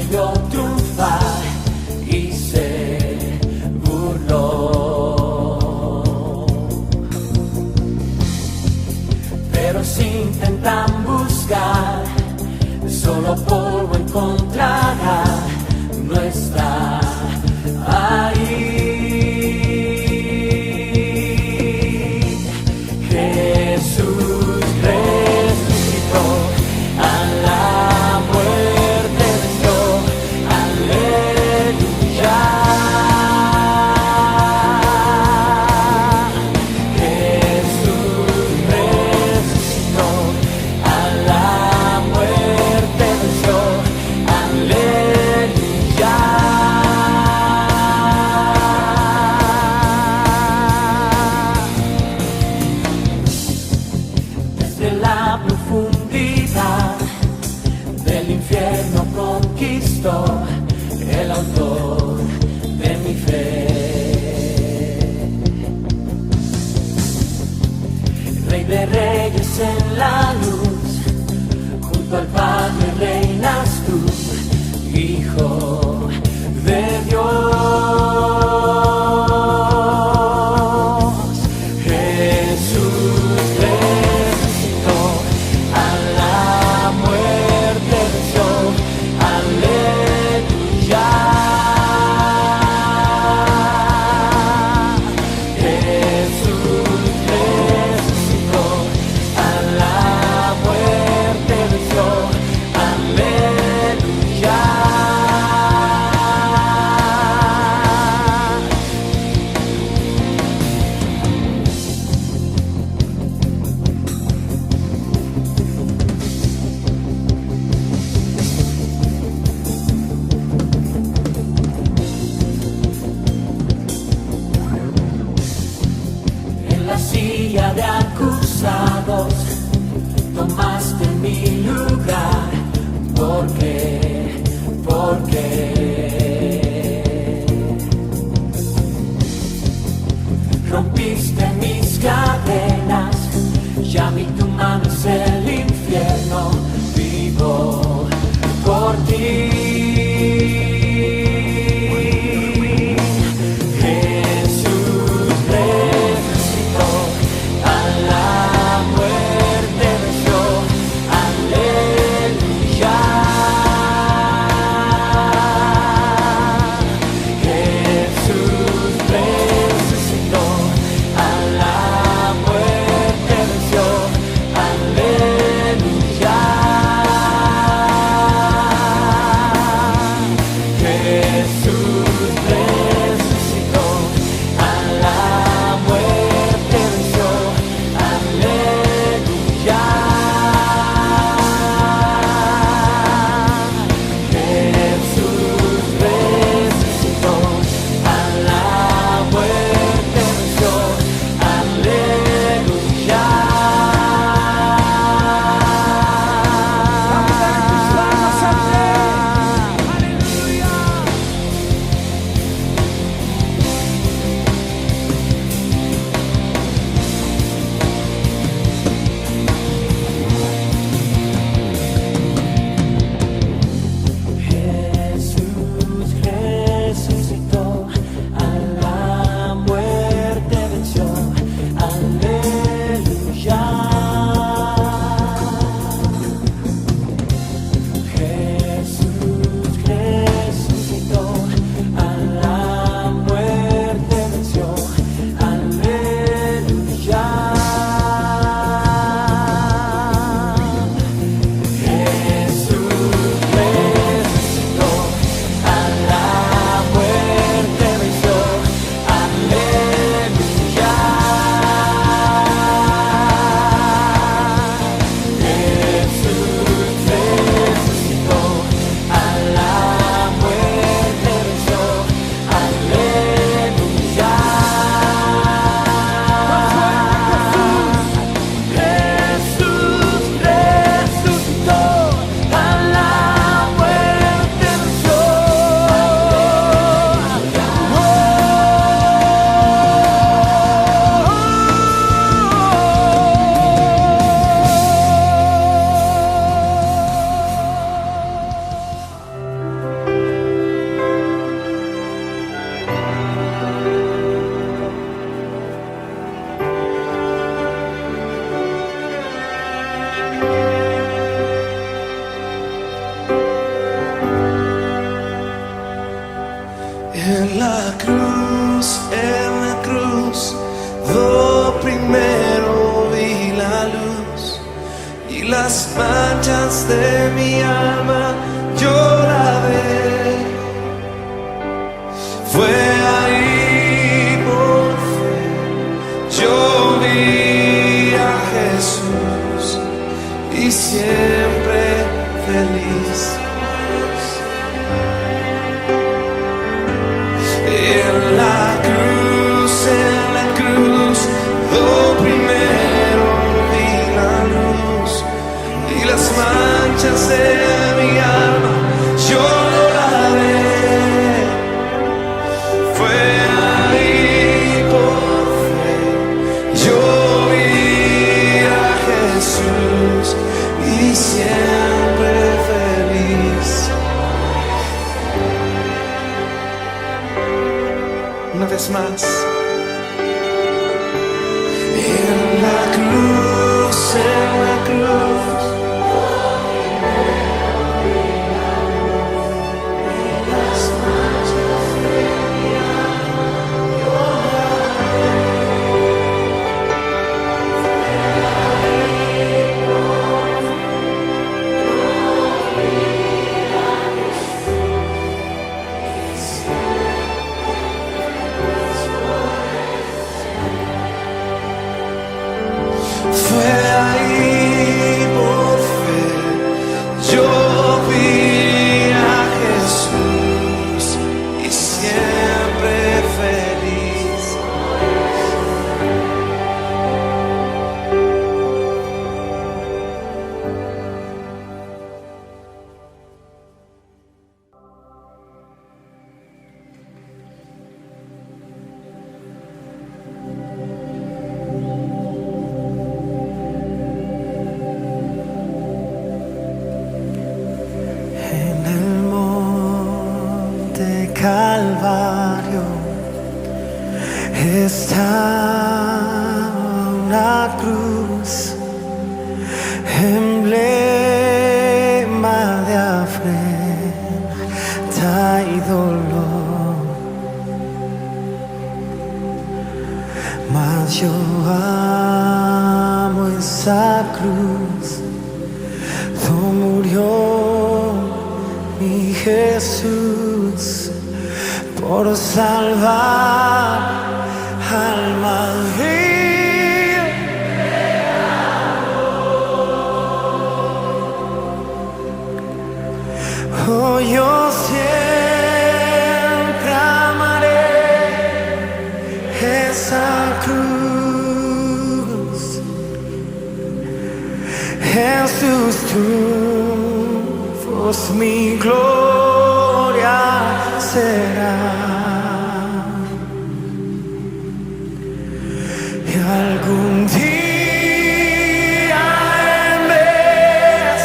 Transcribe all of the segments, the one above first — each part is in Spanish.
vio triunfar y se burló. Pero si intentan buscar, solo polvo encontrará, no está ahí. Jesús resucitó, a la muerte venció, aleluya. Jesús resucitó, a la muerte venció, aleluya. Desde la profundidad del infierno conquistó el autor de mi fe. Rey de reyes en la luz, junto al Padre reinas tú, Hijo de Dios. Jesús resucitó, a la muerte venció, aleluya. Jesús resucitó, a la muerte venció, aleluya. En la silla de acusados tomaste mi lugar, porque rompiste mis cadenas, ya mi tu mano es el infierno, vivo por ti. Jesús resucitó, a la muerte venció, aleluya. Jesús resucitó, a la muerte venció, aleluya. En la cruz, lo primero vi la luz y las manchas de mi alma yo lavé. Fue ahí por fe, yo vi a Jesús y siempre feliz. En la cruz, lo primero vi la luz y las manchas de mi alma yo lavé. Fue ahí por fe, yo vi a Jesús y siempre feliz. Una vez más. En la cruz, las manchas de mi alma yo lavé. Fue ahí por fe, yo vi a Jesús y siempre feliz. En el monte Calvario está una cruz, emblema de afrenta y dolor. Mas yo amo esa cruz, donde murió mi Jesús por salvar almas vil. Oh, yo siempre amaré esa cruz. Jesús, tú mi gloria será. Y algún día en vez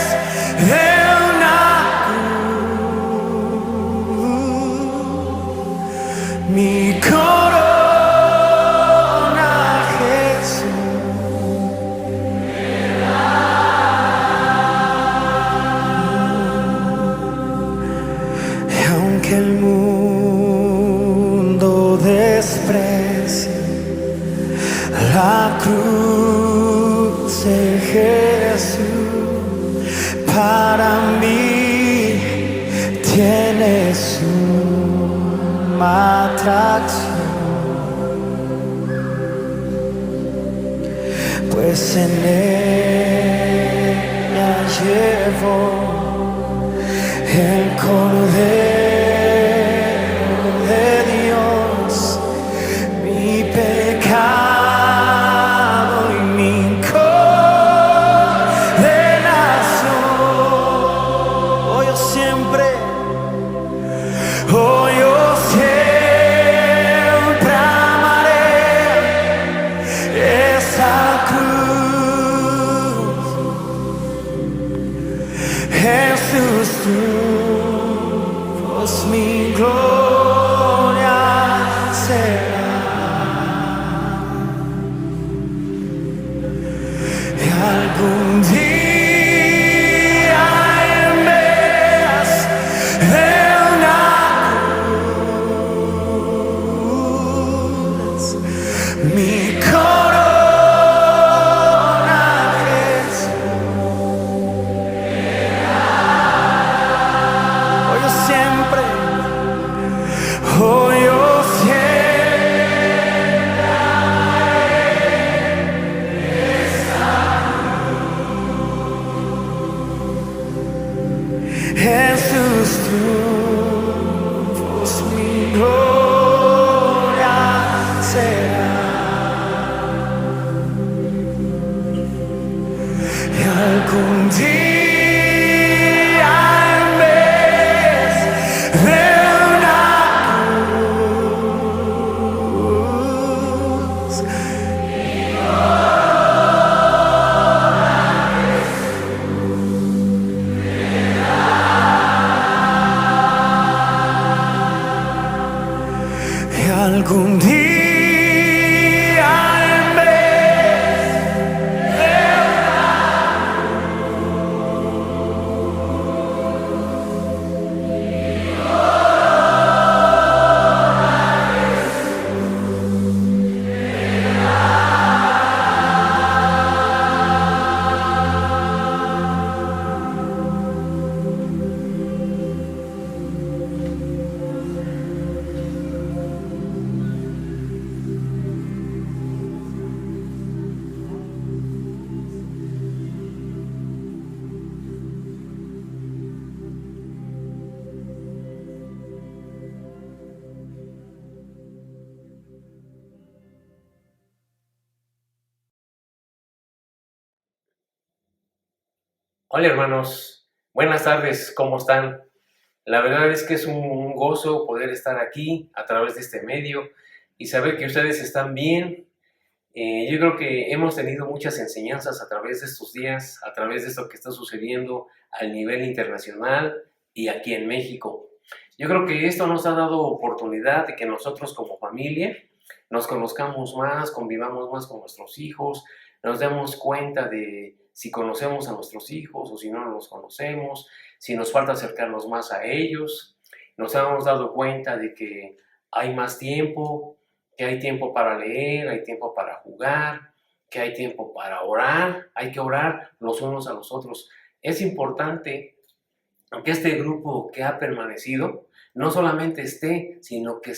de una cruz, mi corona Jesús que el mundo desprecia la cruz de Jesús, para mí tiene suma atracción, pues en ella llevo el Cordero de Dios, mi pecado y mi condenación. Oh, yo siempre amaré esa cruz. Jesús, tú mi gloria será. Y algún día en vez de una cruz, de una cruz. Y algún día en vez de Hola hermanos, buenas tardes, ¿cómo están? La verdad es que es un gozo poder estar aquí a través de este medio y saber que ustedes están bien. Yo creo que hemos tenido muchas enseñanzas a través de estos días, a través de esto que está sucediendo a nivel internacional y aquí en México. Yo creo que esto nos ha dado oportunidad de que nosotros como familia nos conozcamos más, convivamos más con nuestros hijos, nos demos cuenta de si conocemos a nuestros hijos o si no los conocemos, si nos falta acercarnos más a ellos. Nos hemos dado cuenta de que hay más tiempo, que hay tiempo para leer, hay tiempo para jugar, que hay tiempo para orar, hay que orar los unos a los otros. Es importante que este grupo que ha permanecido no solamente esté, sino que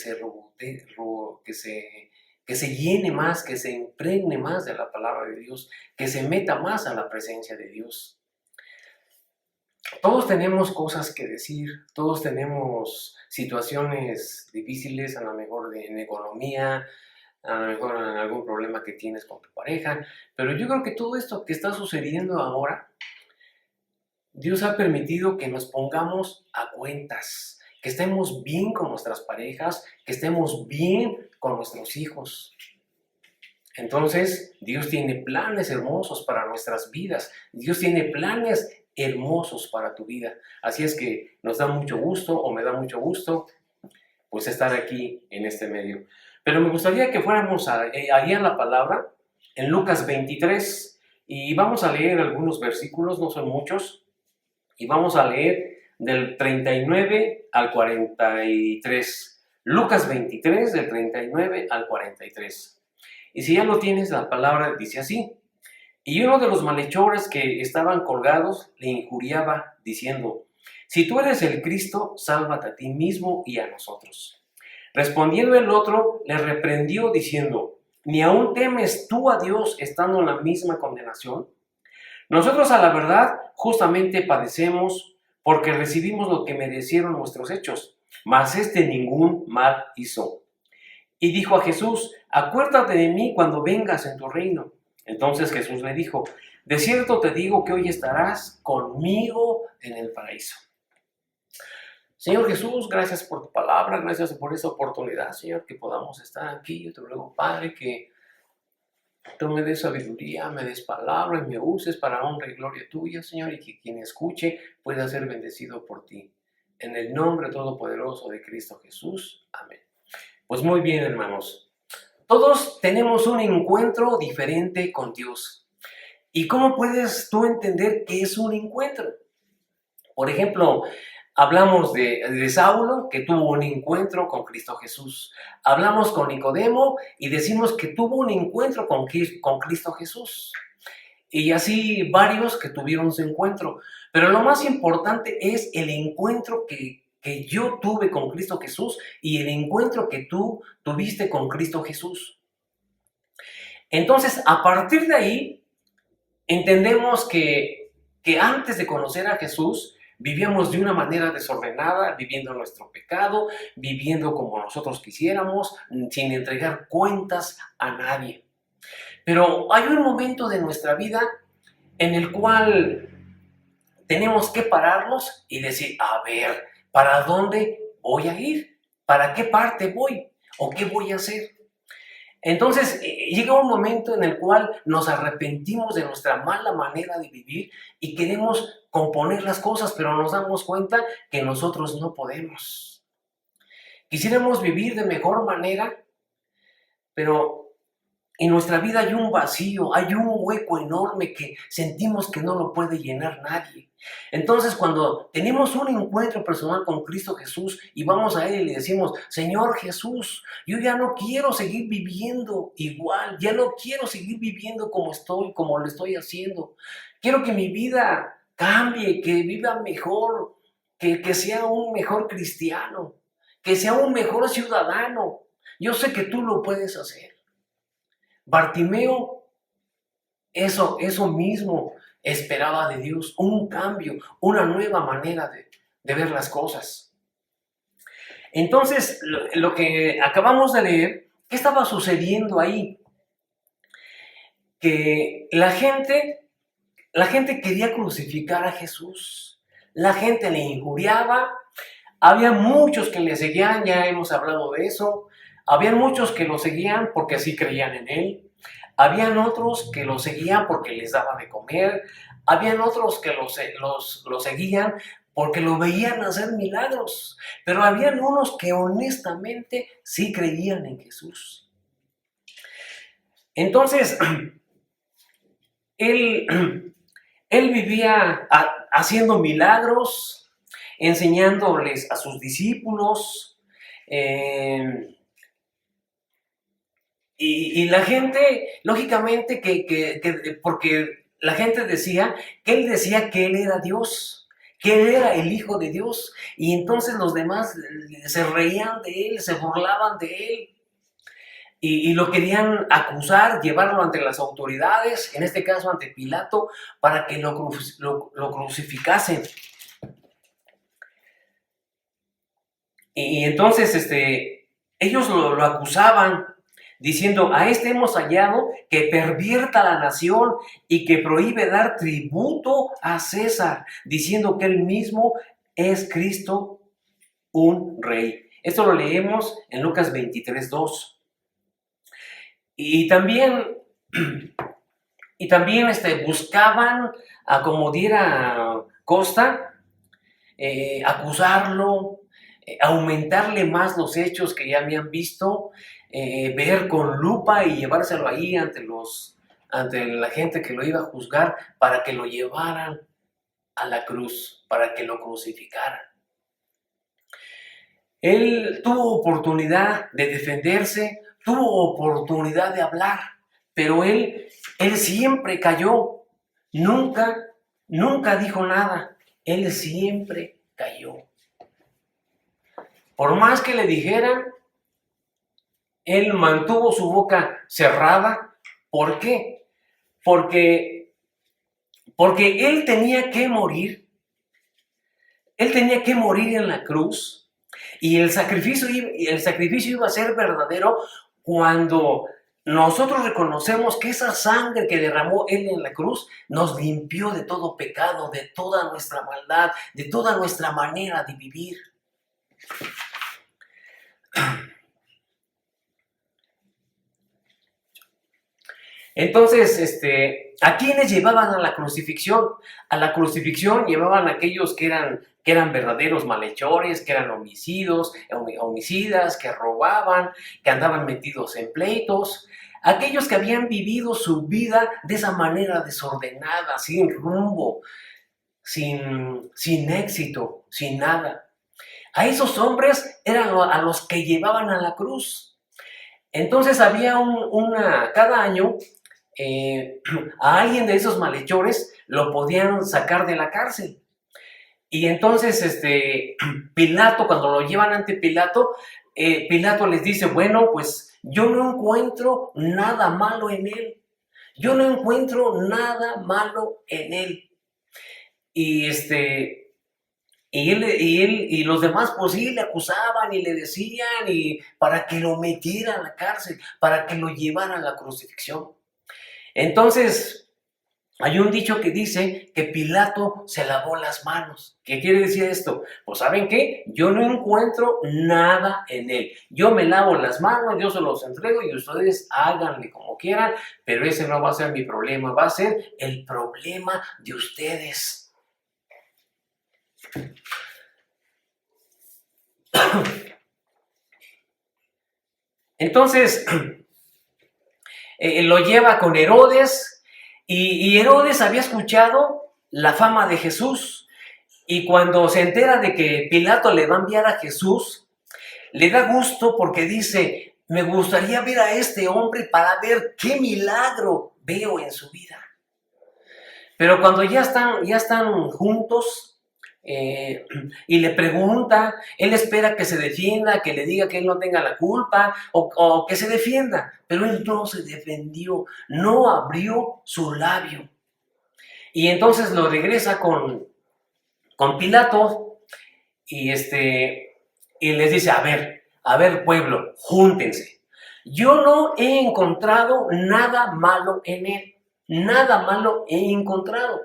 que se llene más, que se impregne más de la palabra de Dios, que se meta más a la presencia de Dios. Todos tenemos cosas que decir, todos tenemos situaciones difíciles, a lo mejor en economía, a lo mejor en algún problema que tienes con tu pareja, pero yo creo que todo esto que está sucediendo ahora, Dios ha permitido que nos pongamos a cuentas, que estemos bien con nuestras parejas, que estemos bien con nuestros hijos. Entonces, Dios tiene planes hermosos para nuestras vidas. Dios tiene planes hermosos para tu vida. Así es que nos da mucho gusto, o me da mucho gusto, pues estar aquí en este medio. Pero me gustaría que fuéramos ahí a la palabra, en Lucas 23, y vamos a leer algunos versículos, no son muchos, y vamos a leer del 39 al 43. Lucas 23, del 39 al 43. Y si ya lo tienes, la palabra dice así: y uno de los malhechores que estaban colgados le injuriaba, diciendo: si tú eres el Cristo, sálvate a ti mismo y a nosotros. Respondiendo el otro, le reprendió, diciendo: ¿ni aún temes tú a Dios estando en la misma condenación? Nosotros, a la verdad, justamente padecemos, porque recibimos lo que merecieron nuestros hechos, mas este ningún mal hizo. Y dijo a Jesús: acuérdate de mí cuando vengas en tu reino. Entonces Jesús le dijo: de cierto te digo que hoy estarás conmigo en el paraíso. Señor Jesús, gracias por tu palabra, gracias por esa oportunidad, Señor, que podamos estar aquí. Yo te ruego, Padre, que tú me des sabiduría, me des palabra y me uses para honra y gloria tuya, Señor, y que quien escuche pueda ser bendecido por ti. En el nombre todopoderoso de Cristo Jesús. Amén. Pues muy bien, hermanos. Todos tenemos un encuentro diferente con Dios. ¿Y cómo puedes tú entender qué es un encuentro? Por ejemplo, hablamos de Saulo, que tuvo un encuentro con Cristo Jesús. Hablamos con Nicodemo y decimos que tuvo un encuentro con Cristo Jesús. Y así varios que tuvieron su encuentro. Pero lo más importante es el encuentro que yo tuve con Cristo Jesús y el encuentro que tú tuviste con Cristo Jesús. Entonces, a partir de ahí, entendemos que antes de conocer a Jesús, vivíamos de una manera desordenada, viviendo nuestro pecado, viviendo como nosotros quisiéramos, sin entregar cuentas a nadie. Pero hay un momento de nuestra vida en el cual tenemos que pararnos y decir: a ver, ¿para dónde voy a ir? ¿Para qué parte voy? ¿O qué voy a hacer? Entonces llega un momento en el cual nos arrepentimos de nuestra mala manera de vivir y queremos componer las cosas, pero nos damos cuenta que nosotros no podemos. Quisiéramos vivir de mejor manera, pero en nuestra vida hay un vacío, hay un hueco enorme que sentimos que no lo puede llenar nadie. Entonces, cuando tenemos un encuentro personal con Cristo Jesús y vamos a Él y le decimos, Señor Jesús, yo ya no quiero seguir viviendo igual, ya no quiero seguir viviendo como lo estoy haciendo. Quiero que mi vida cambie, que viva mejor, que sea un mejor cristiano, que sea un mejor ciudadano. Yo sé que tú lo puedes hacer. Bartimeo, eso mismo esperaba de Dios, un cambio, una nueva manera de ver las cosas. Entonces, lo que acabamos de leer, ¿qué estaba sucediendo ahí? Que la gente quería crucificar a Jesús, la gente le injuriaba, había muchos que le seguían, ya hemos hablado de eso. Habían muchos que lo seguían porque así creían en él. Habían otros que lo seguían porque les daba de comer. Habían otros que lo seguían porque lo veían hacer milagros. Pero habían unos que honestamente sí creían en Jesús. Entonces, él vivía haciendo milagros, enseñándoles a sus discípulos. Y la gente, lógicamente, porque la gente decía que él decía que él era Dios, que él era el Hijo de Dios, y entonces los demás se reían de él, se burlaban de él, y lo querían acusar, llevarlo ante las autoridades, en este caso ante Pilato, para que lo crucificasen. Y entonces ellos lo acusaban, diciendo, a este hemos hallado que pervierta la nación y que prohíbe dar tributo a César, diciendo que él mismo es Cristo, un rey. Esto lo leemos en Lucas 23:2. Y también buscaban, a como diera costa, acusarlo, aumentarle más los hechos que ya habían visto, ver con lupa y llevárselo ahí ante la gente que lo iba a juzgar para que lo llevaran a la cruz, para que lo crucificaran. Él tuvo oportunidad de defenderse, tuvo oportunidad de hablar, pero él siempre cayó, nunca dijo nada, él siempre cayó. Por más que le dijeran, él mantuvo su boca cerrada. ¿Por qué? Porque él tenía que morir. Él tenía que morir en la cruz. Y el sacrificio iba a ser verdadero cuando nosotros reconocemos que esa sangre que derramó él en la cruz nos limpió de todo pecado, de toda nuestra maldad, de toda nuestra manera de vivir. Entonces, ¿a quiénes llevaban a la crucifixión? A la crucifixión llevaban a aquellos que eran verdaderos malhechores, que eran homicidas, que robaban, que andaban metidos en pleitos, aquellos que habían vivido su vida de esa manera desordenada, sin rumbo, sin éxito, sin nada. A esos hombres eran a los que llevaban a la cruz. Entonces había cada año, a alguien de esos malhechores lo podían sacar de la cárcel. Y entonces Pilato, cuando lo llevan ante Pilato, Pilato les dice, bueno, pues yo no encuentro nada malo en él. Yo no encuentro nada malo en él. Y él y los demás pues sí le acusaban y le decían y para que lo metieran a la cárcel, para que lo llevaran a la crucifixión. Entonces, Hay un dicho que dice que Pilato se lavó las manos. ¿Qué quiere decir esto? Pues ¿saben qué? Yo no encuentro nada en él. Yo me lavo las manos, yo se los entrego y ustedes háganle como quieran, pero ese no va a ser mi problema, va a ser el problema de ustedes. Entonces, lo lleva con Herodes. Y Herodes había escuchado la fama de Jesús, y cuando se entera de que Pilato le va a enviar a Jesús, le da gusto porque dice, me gustaría ver a este hombre para ver qué milagro veo en su vida. Pero cuando ya están juntos, y le pregunta, él espera que se defienda, que le diga que él no tenga la culpa o que se defienda, pero él no se defendió, no abrió su labio. Y entonces lo regresa con Pilato y les dice, a ver pueblo, júntense. Yo no he encontrado nada malo en él, nada malo he encontrado.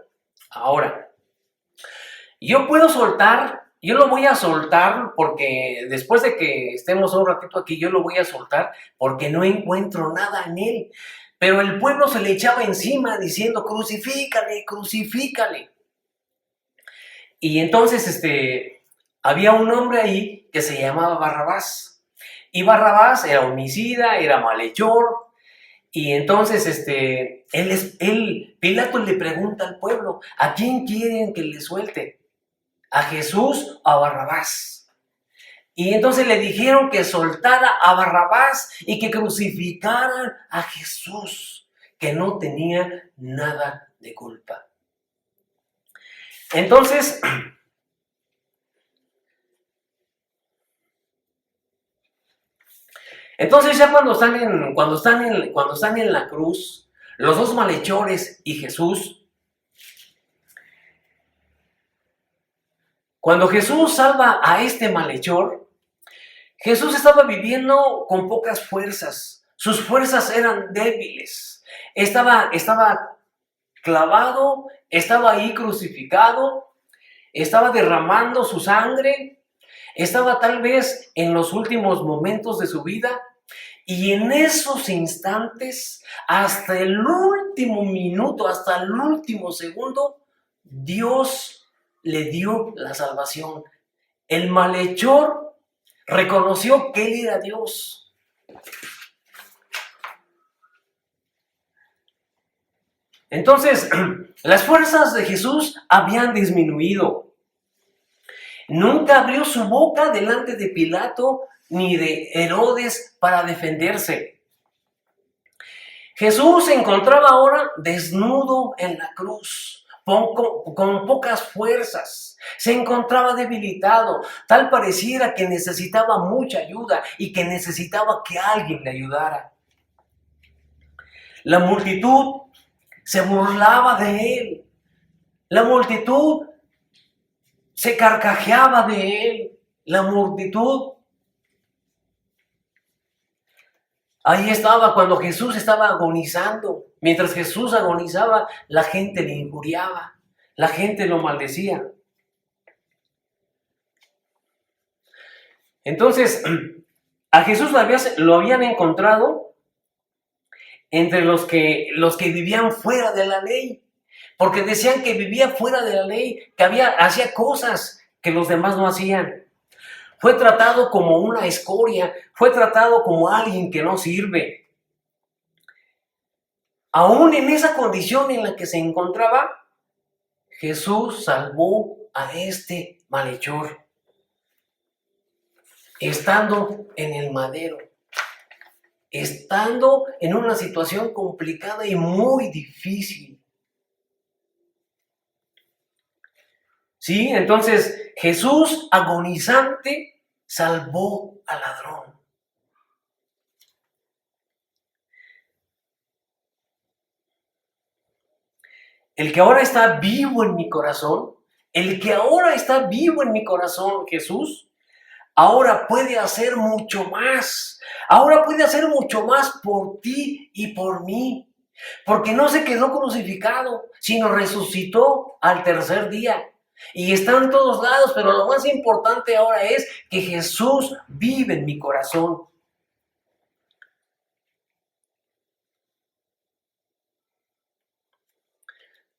Ahora, yo lo voy a soltar porque después de que estemos un ratito aquí, yo lo voy a soltar porque no encuentro nada en él. Pero el pueblo se le echaba encima diciendo, crucifícale, crucifícale. Y entonces había un hombre ahí que se llamaba Barrabás. Y Barrabás era homicida, era malhechor. Y entonces Pilato le pregunta al pueblo, ¿a quién quieren que le suelte? ¿A Jesús o a Barrabás? Y entonces le dijeron que soltara a Barrabás y que crucificaran a Jesús, que no tenía nada de culpa. Entonces ya cuando están en la cruz, los dos malhechores y Jesús, cuando Jesús salva a este malhechor, Jesús estaba viviendo con pocas fuerzas. Sus fuerzas eran débiles. Estaba clavado, estaba ahí crucificado, estaba derramando su sangre, estaba tal vez en los últimos momentos de su vida. Y en esos instantes, hasta el último minuto, hasta el último segundo, Dios le dio la salvación. El malhechor reconoció que él era Dios. Entonces, las fuerzas de Jesús habían disminuido. Nunca abrió su boca delante de Pilato ni de Herodes para defenderse. Jesús se encontraba ahora desnudo en la cruz, con pocas fuerzas. Se encontraba debilitado, tal pareciera que necesitaba mucha ayuda y que necesitaba que alguien le ayudara. La multitud se burlaba de él. La multitud se carcajeaba de él. La multitud ahí estaba cuando Jesús estaba agonizando. Mientras Jesús agonizaba, la gente le injuriaba, la gente lo maldecía. Entonces, a Jesús lo habían encontrado entre los que vivían fuera de la ley, porque decían que vivía fuera de la ley, que hacía cosas que los demás no hacían. Fue tratado como una escoria, fue tratado como alguien que no sirve. Aún en esa condición en la que se encontraba, Jesús salvó a este malhechor, estando en el madero, estando en una situación complicada y muy difícil. Sí, entonces Jesús, agonizante, salvó al ladrón. El que ahora está vivo en mi corazón, Jesús, ahora puede hacer mucho más. Ahora puede hacer mucho más por ti y por mí. Porque no se quedó crucificado, sino resucitó al tercer día. Y está en todos lados, pero lo más importante ahora es que Jesús vive en mi corazón.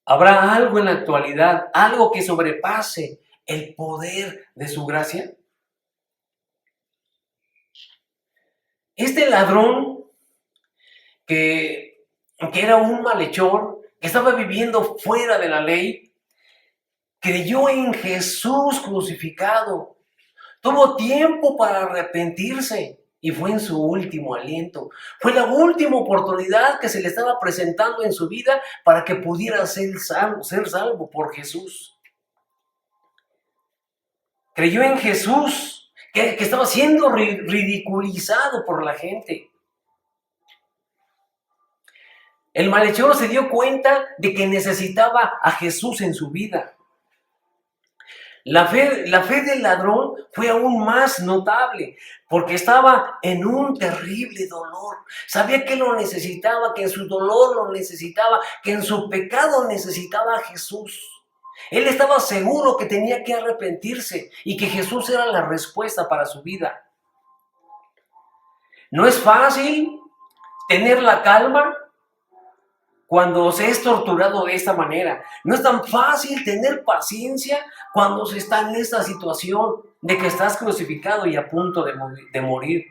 ¿Habrá algo en la actualidad, algo que sobrepase el poder de su gracia? Este ladrón que era un malhechor, que estaba viviendo fuera de la ley, creyó en Jesús crucificado. Tuvo tiempo para arrepentirse y fue en su último aliento. Fue la última oportunidad que se le estaba presentando en su vida para que pudiera ser salvo por Jesús. Creyó en Jesús, que estaba siendo ridiculizado por la gente. El malhechor se dio cuenta de que necesitaba a Jesús en su vida. La fe del ladrón fue aún más notable porque estaba en un terrible dolor. Sabía que lo necesitaba, que en su dolor lo necesitaba, que en su pecado necesitaba a Jesús. Él estaba seguro que tenía que arrepentirse y que Jesús era la respuesta para su vida. No es fácil tener la calma cuando se es torturado de esta manera. No es tan fácil tener paciencia cuando se está en esta situación de que estás crucificado y a punto de morir.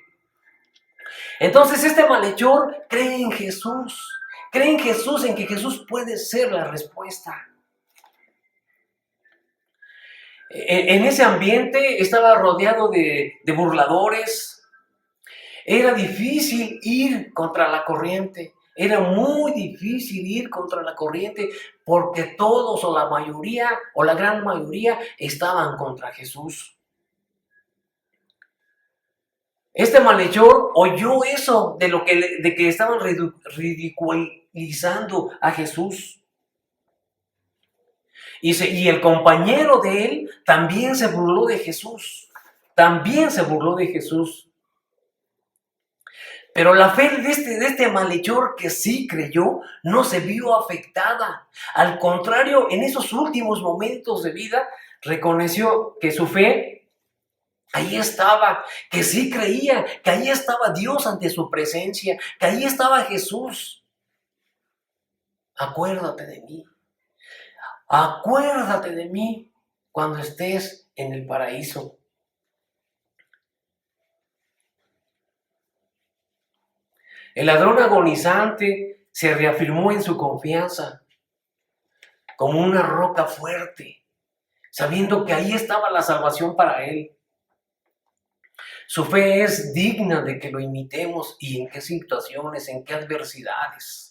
Entonces este malhechor cree en Jesús, en que Jesús puede ser la respuesta. En ese ambiente estaba rodeado de burladores. Era difícil ir contra la corriente. Era muy difícil ir contra la corriente porque todos o la mayoría o la gran mayoría estaban contra Jesús. Este malhechor oyó eso de que estaban ridiculizando a Jesús. Y el compañero de él también se burló de Jesús. Pero la fe de este malhechor que sí creyó no se vio afectada. Al contrario, en esos últimos momentos de vida, reconoció que su fe ahí estaba, que sí creía, que ahí estaba Dios ante su presencia, que ahí estaba Jesús. Acuérdate de mí. Acuérdate de mí cuando estés en el paraíso. El ladrón agonizante se reafirmó en su confianza como una roca fuerte, sabiendo que ahí estaba la salvación para él. Su fe es digna de que lo imitemos. ¿Y en qué situaciones, en qué adversidades?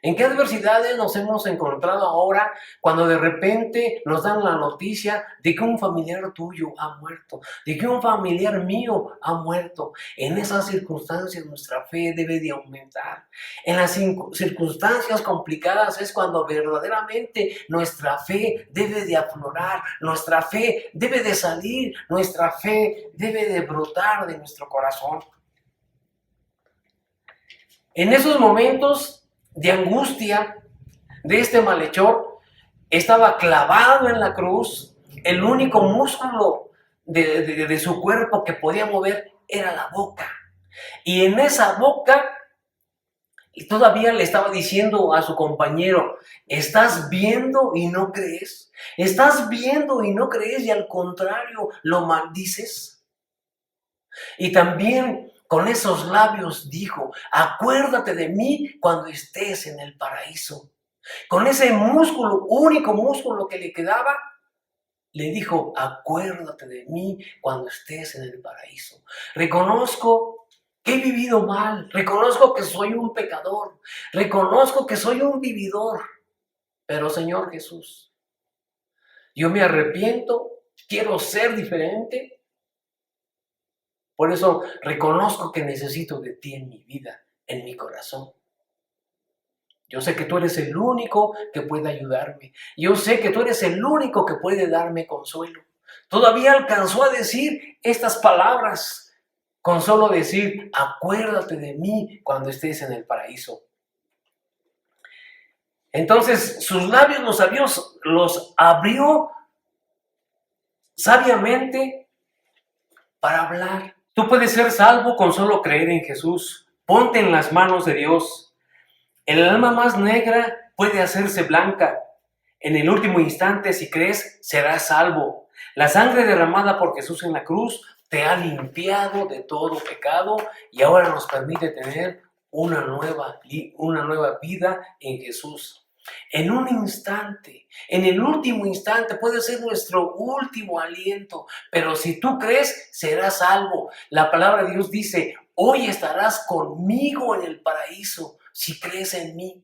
¿En qué adversidades nos hemos encontrado ahora cuando de repente nos dan la noticia de que un familiar tuyo ha muerto, de que un familiar mío ha muerto? En esas circunstancias nuestra fe debe de aumentar. En las circunstancias complicadas es cuando verdaderamente nuestra fe debe de aflorar, nuestra fe debe de salir, nuestra fe debe de brotar de nuestro corazón. En esos momentos de angustia de este malhechor, estaba clavado en la cruz. El único músculo de su cuerpo que podía mover era la boca. Y en esa boca todavía le estaba diciendo a su compañero: ¿estás viendo y no crees? ¿Estás viendo y no crees? Y al contrario, lo maldices. Y también con esos labios dijo: acuérdate de mí cuando estés en el paraíso. Con ese músculo, único músculo que le quedaba, le dijo: acuérdate de mí cuando estés en el paraíso. Reconozco que he vivido mal, reconozco que soy un pecador, reconozco que soy un vividor, pero Señor Jesús, yo me arrepiento, quiero ser diferente. Por eso reconozco que necesito de ti en mi vida, en mi corazón. Yo sé que tú eres el único que puede ayudarme. Yo sé que tú eres el único que puede darme consuelo. Todavía alcanzó a decir estas palabras con solo decir: acuérdate de mí cuando estés en el paraíso. Entonces sus labios los abrió sabiamente para hablar. Tú puedes ser salvo con solo creer en Jesús. Ponte en las manos de Dios. El alma más negra puede hacerse blanca. En el último instante, si crees, serás salvo. La sangre derramada por Jesús en la cruz te ha limpiado de todo pecado y ahora nos permite tener una nueva vida en Jesús. En un instante, en el último instante, puede ser nuestro último aliento, pero si tú crees, serás salvo. La palabra de Dios dice, hoy estarás conmigo en el paraíso, si crees en mí.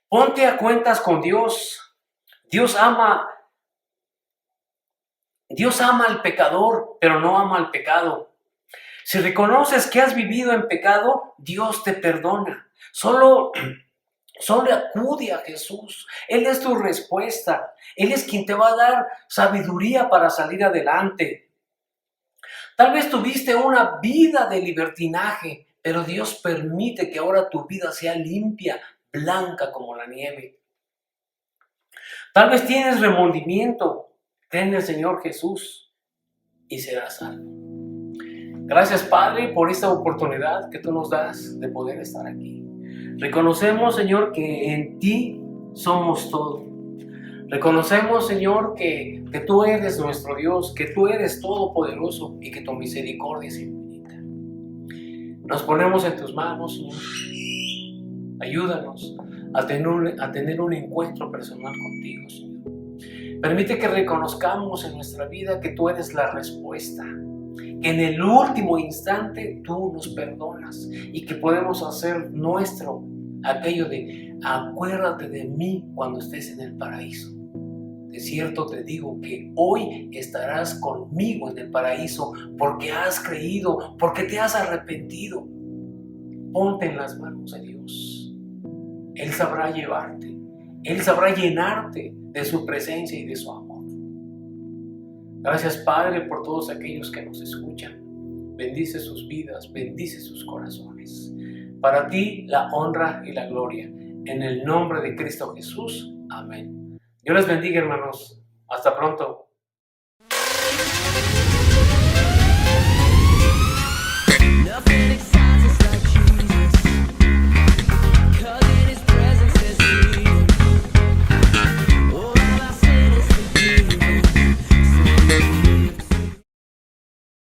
Ponte a cuentas con Dios. Dios ama al pecador, pero no ama al pecado. Si reconoces que has vivido en pecado, Dios te perdona. Solo acude a Jesús. Él es tu respuesta. Él es quien te va a dar sabiduría para salir adelante. Tal vez tuviste una vida de libertinaje, pero Dios permite que ahora tu vida sea limpia, blanca como la nieve. Tal vez tienes remordimiento. Cree en el Señor Jesús y serás salvo. Gracias, Padre, por esta oportunidad que tú nos das de poder estar aquí. Reconocemos, Señor, que en ti somos todo. Reconocemos, Señor, que tú eres nuestro Dios, que tú eres todopoderoso y que tu misericordia es infinita. Nos ponemos en tus manos, Señor. Ayúdanos a tener un encuentro personal contigo, Señor. Permite que reconozcamos en nuestra vida que tú eres la respuesta, que en el último instante tú nos perdonas y que podemos hacer nuestro aquello de acuérdate de mí cuando estés en el paraíso. De cierto te digo que hoy estarás conmigo en el paraíso porque has creído, porque te has arrepentido. Ponte en las manos de Dios. Él sabrá llevarte, Él sabrá llenarte de su presencia y de su amor. Gracias, Padre, por todos aquellos que nos escuchan. Bendice sus vidas, bendice sus corazones. Para ti la honra y la gloria. En el nombre de Cristo Jesús. Amén. Dios les bendiga, hermanos. Hasta pronto.